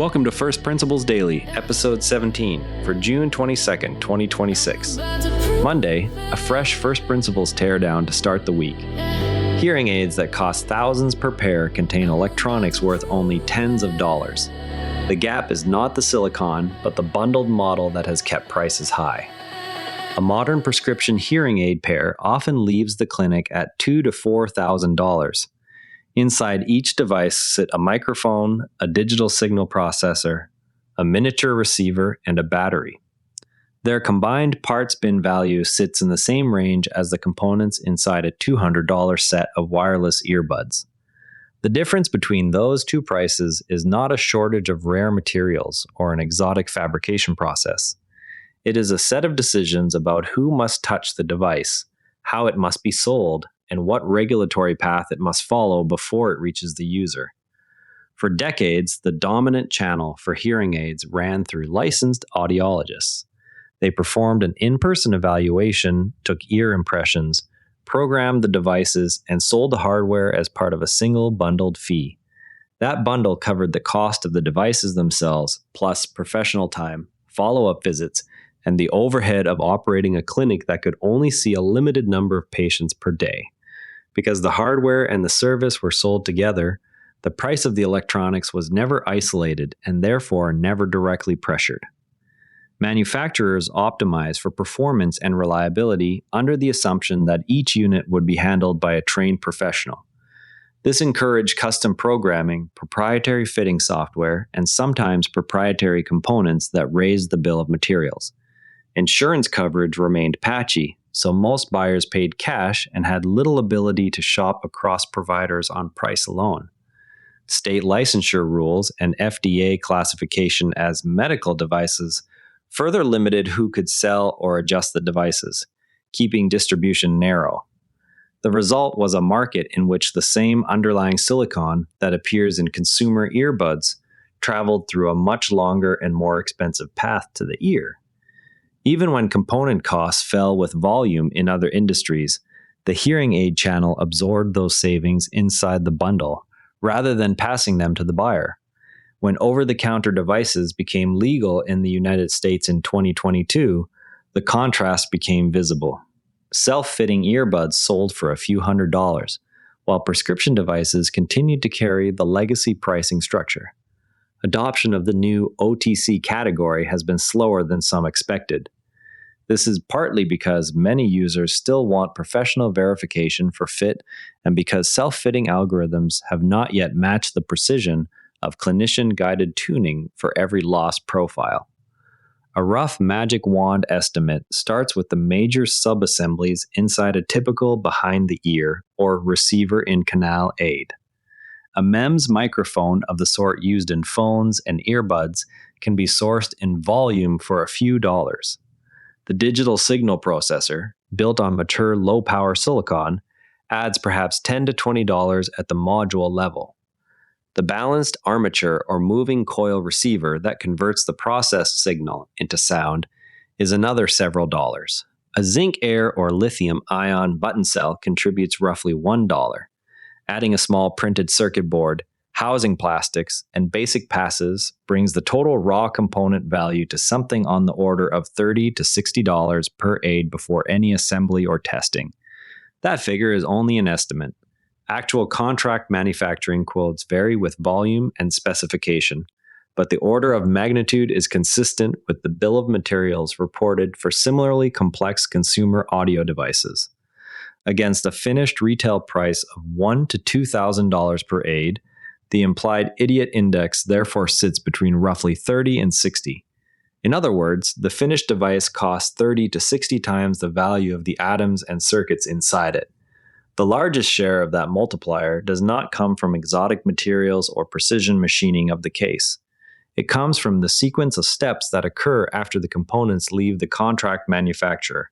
Welcome to First Principles Daily, Episode 17, for June 22nd, 2026. Monday, a fresh First Principles teardown to start the week. Hearing aids that cost thousands per pair contain electronics worth only tens of dollars. The gap is not the silicon, but the bundled model that has kept prices high. A modern prescription hearing aid pair often leaves the clinic at $2,000 to $4,000. Inside each device sit a microphone, a digital signal processor, a miniature receiver, and a battery. Their combined parts bin value sits in the same range as the components inside a $200 set of wireless earbuds. The difference between those two prices is not a shortage of rare materials or an exotic fabrication process. It is a set of decisions about who must touch the device, how it must be sold, and what regulatory path it must follow before it reaches the user. For decades, the dominant channel for hearing aids ran through licensed audiologists. They performed an in-person evaluation, took ear impressions, programmed the devices, and sold the hardware as part of a single bundled fee. That bundle covered the cost of the devices themselves, plus professional time, follow-up visits, and the overhead of operating a clinic that could only see a limited number of patients per day. Because the hardware and the service were sold together, the price of the electronics was never isolated and therefore never directly pressured. Manufacturers optimize for performance and reliability under the assumption that each unit would be handled by a trained professional. This encouraged custom programming, proprietary fitting software, and sometimes proprietary components that raised the bill of materials. Insurance coverage remained patchy, so most buyers paid cash and had little ability to shop across providers on price alone. State licensure rules and FDA classification as medical devices further limited who could sell or adjust the devices, keeping distribution narrow. The result was a market in which the same underlying silicon that appears in consumer earbuds traveled through a much longer and more expensive path to the ear. Even when component costs fell with volume in other industries, the hearing aid channel absorbed those savings inside the bundle, rather than passing them to the buyer. When over-the-counter devices became legal in the United States in 2022, the contrast became visible. Self-fitting earbuds sold for a few $100s, while prescription devices continued to carry the legacy pricing structure. Adoption of the new OTC category has been slower than some expected. This is partly because many users still want professional verification for fit and because self-fitting algorithms have not yet matched the precision of clinician-guided tuning for every lost profile. A rough magic wand estimate starts with the major subassemblies inside a typical behind-the-ear or receiver-in-canal aid. A MEMS microphone of the sort used in phones and earbuds can be sourced in volume for a few dollars. The digital signal processor, built on mature low-power silicon, adds perhaps $10 to $20 at the module level. The balanced armature or moving coil receiver that converts the processed signal into sound is another several dollars. A zinc air or lithium-ion button cell contributes roughly $1. Adding a small printed circuit board, housing plastics, and basic passes brings the total raw component value to something on the order of $30 to $60 per aid before any assembly or testing. That figure is only an estimate. Actual contract manufacturing quotes vary with volume and specification, but the order of magnitude is consistent with the bill of materials reported for similarly complex consumer audio devices. Against a finished retail price of $1,000 to $2,000 per aid, the implied idiot index therefore sits between roughly 30 and 60. In other words, the finished device costs 30 to 60 times the value of the atoms and circuits inside it. The largest share of that multiplier does not come from exotic materials or precision machining of the case. It comes from the sequence of steps that occur after the components leave the contract manufacturer.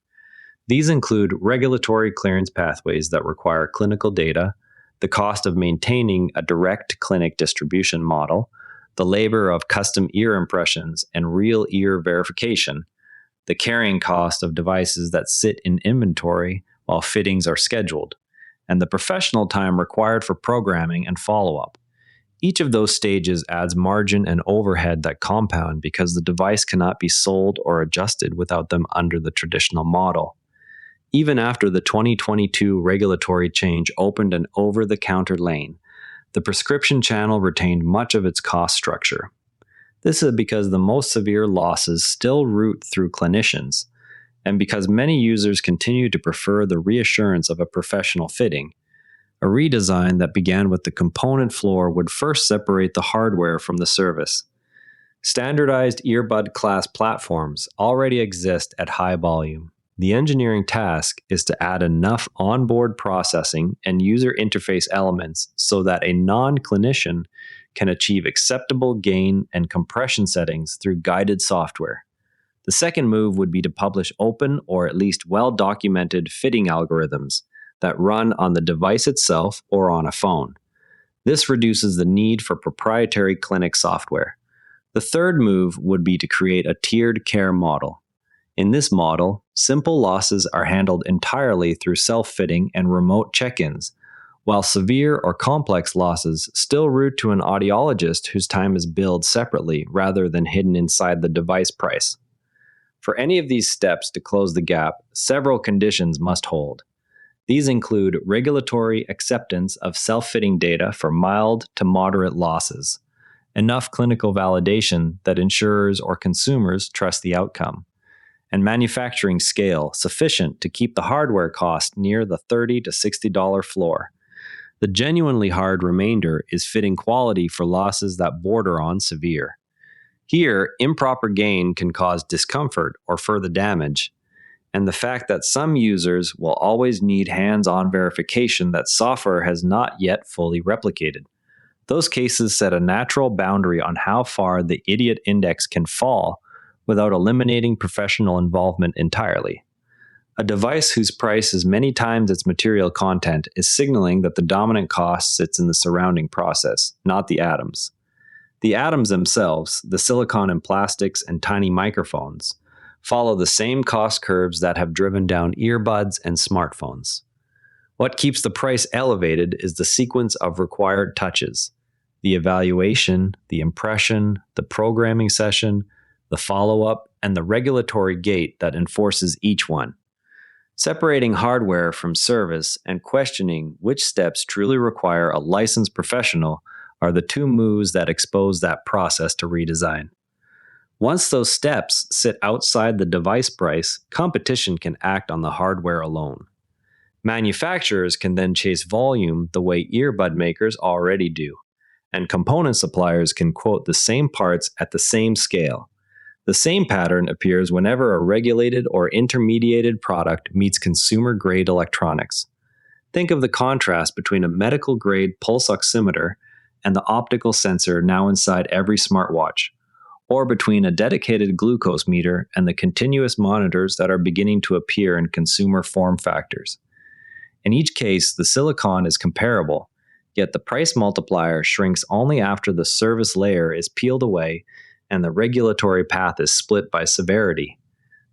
These include regulatory clearance pathways that require clinical data, the cost of maintaining a direct clinic distribution model, the labor of custom ear impressions and real ear verification, the carrying cost of devices that sit in inventory while fittings are scheduled, and the professional time required for programming and follow-up. Each of those stages adds margin and overhead that compound because the device cannot be sold or adjusted without them under the traditional model. Even after the 2022 regulatory change opened an over-the-counter lane, the prescription channel retained much of its cost structure. This is because the most severe losses still route through clinicians, and because many users continue to prefer the reassurance of a professional fitting. A redesign that began with the component floor would first separate the hardware from the service. Standardized earbud class platforms already exist at high volume. The engineering task is to add enough onboard processing and user interface elements so that a non-clinician can achieve acceptable gain and compression settings through guided software. The second move would be to publish open or at least well-documented fitting algorithms that run on the device itself or on a phone. This reduces the need for proprietary clinic software. The third move would be to create a tiered care model. In this model, simple losses are handled entirely through self-fitting and remote check-ins, while severe or complex losses still route to an audiologist whose time is billed separately rather than hidden inside the device price. For any of these steps to close the gap, several conditions must hold. These include regulatory acceptance of self-fitting data for mild to moderate losses, enough clinical validation that insurers or consumers trust the outcome, and manufacturing scale sufficient to keep the hardware cost near the $30 to $60 floor. The genuinely hard remainder is fitting quality for losses that border on severe. Here, improper gain can cause discomfort or further damage, and the fact that some users will always need hands-on verification that software has not yet fully replicated. Those cases set a natural boundary on how far the idiot index can fall without eliminating professional involvement entirely. A device whose price is many times its material content is signaling that the dominant cost sits in the surrounding process, not the atoms. The atoms themselves, the silicon and plastics and tiny microphones, follow the same cost curves that have driven down earbuds and smartphones. What keeps the price elevated is the sequence of required touches: the evaluation, the impression, the programming session, the follow-up, and the regulatory gate that enforces each one. Separating hardware from service and questioning which steps truly require a licensed professional are the two moves that expose that process to redesign. Once those steps sit outside the device price, competition can act on the hardware alone. Manufacturers can then chase volume the way earbud makers already do, and component suppliers can quote the same parts at the same scale. The same pattern appears whenever a regulated or intermediated product meets consumer-grade electronics. Think of the contrast between a medical-grade pulse oximeter and the optical sensor now inside every smartwatch, or between a dedicated glucose meter and the continuous monitors that are beginning to appear in consumer form factors. In each case, the silicon is comparable, yet the price multiplier shrinks only after the service layer is peeled away and the regulatory path is split by severity.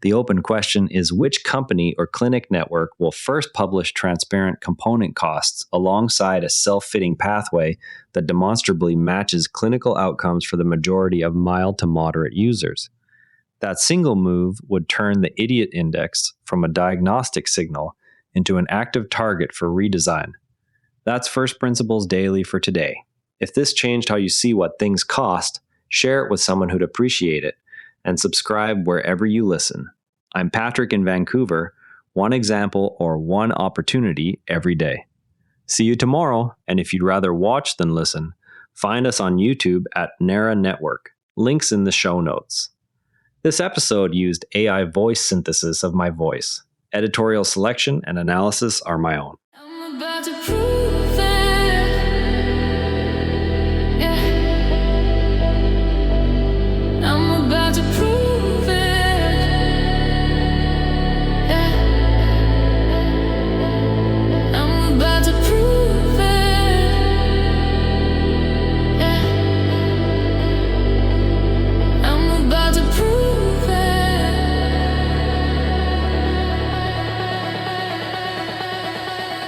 The open question is which company or clinic network will first publish transparent component costs alongside a self-fitting pathway that demonstrably matches clinical outcomes for the majority of mild to moderate users. That single move would turn the idiot index from a diagnostic signal into an active target for redesign. That's First Principles Daily for today. If this changed how you see what things cost, share it with someone who'd appreciate it, and subscribe wherever you listen. I'm Patrick in Vancouver, one example or one opportunity every day. See you tomorrow, and if you'd rather watch than listen, find us on YouTube at Nerra Network. Links in the show notes. This episode used AI voice synthesis of my voice. Editorial selection and analysis are my own. I'm about to prove